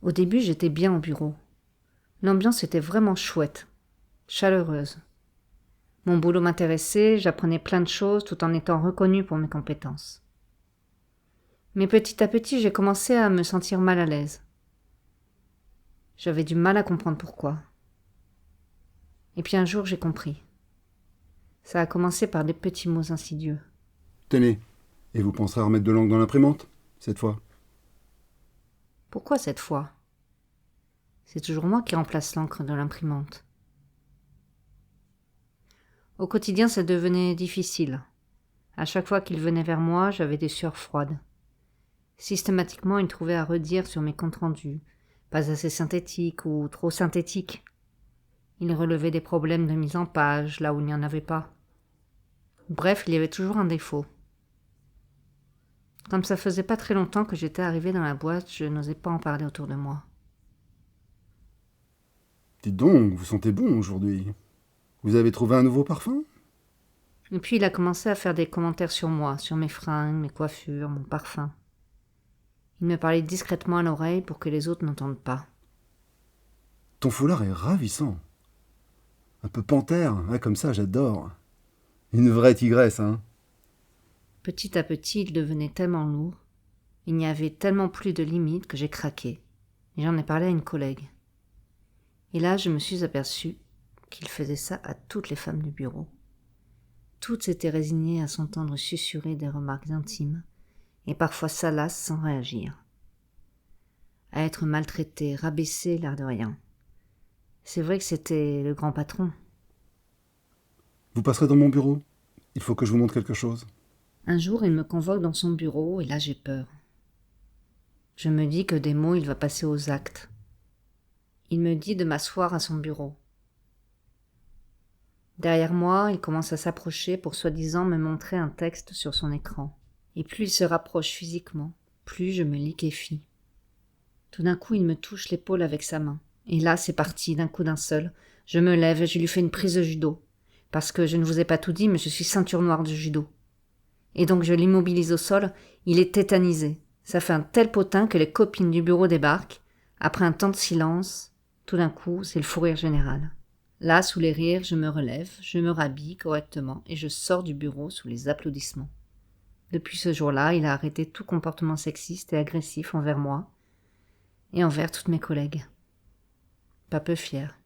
Au début, j'étais bien au bureau. L'ambiance était vraiment chouette, chaleureuse. Mon boulot m'intéressait, j'apprenais plein de choses tout en étant reconnue pour mes compétences. Mais petit à petit, j'ai commencé à me sentir mal à l'aise. J'avais du mal à comprendre pourquoi. Et puis un jour, j'ai compris. Ça a commencé par des petits mots insidieux. Tenez, et vous penserez à remettre de l'encre dans l'imprimante, cette fois? Pourquoi cette fois? C'est toujours moi qui remplace l'encre de l'imprimante. Au quotidien, ça devenait difficile. À chaque fois qu'il venait vers moi, j'avais des sueurs froides. Systématiquement, il trouvait à redire sur mes comptes rendus, pas assez synthétiques ou trop synthétiques. Il relevait des problèmes de mise en page là où il n'y en avait pas. Bref, il y avait toujours un défaut. Comme ça faisait pas très longtemps que j'étais arrivée dans la boîte, je n'osais pas en parler autour de moi. Dites donc, vous sentez bon aujourd'hui. Vous avez trouvé un nouveau parfum? Et puis il a commencé à faire des commentaires sur moi, sur mes fringues, mes coiffures, mon parfum. Il me parlait discrètement à l'oreille pour que les autres n'entendent pas. Ton foulard est ravissant. Un peu panthère, comme ça, j'adore. Une vraie tigresse, hein. Petit à petit, il devenait tellement lourd, il n'y avait tellement plus de limites que j'ai craqué. Et j'en ai parlé à une collègue. Et là, je me suis aperçue qu'il faisait ça à toutes les femmes du bureau. Toutes s'étaient résignées à s'entendre susurrer des remarques intimes, et parfois salaces sans réagir. À être maltraitées, rabaissées, l'air de rien. C'est vrai que c'était le grand patron. Vous passerez dans mon bureau. Il faut que je vous montre quelque chose. Un jour, il me convoque dans son bureau, et là j'ai peur. Je me dis que des mots, il va passer aux actes. Il me dit de m'asseoir à son bureau. Derrière moi, il commence à s'approcher pour soi-disant me montrer un texte sur son écran. Et plus il se rapproche physiquement, plus je me liquéfie. Tout d'un coup, il me touche l'épaule avec sa main. Et là, c'est parti, d'un coup d'un seul. Je me lève et je lui fais une prise de judo. Parce que je ne vous ai pas tout dit, mais je suis ceinture noire de judo. Et donc je l'immobilise au sol, il est tétanisé. Ça fait un tel potin que les copines du bureau débarquent. Après un temps de silence, tout d'un coup, c'est le fou rire général. Là, sous les rires, je me relève, je me rhabille correctement et je sors du bureau sous les applaudissements. Depuis ce jour-là, il a arrêté tout comportement sexiste et agressif envers moi et envers toutes mes collègues. Pas peu fier.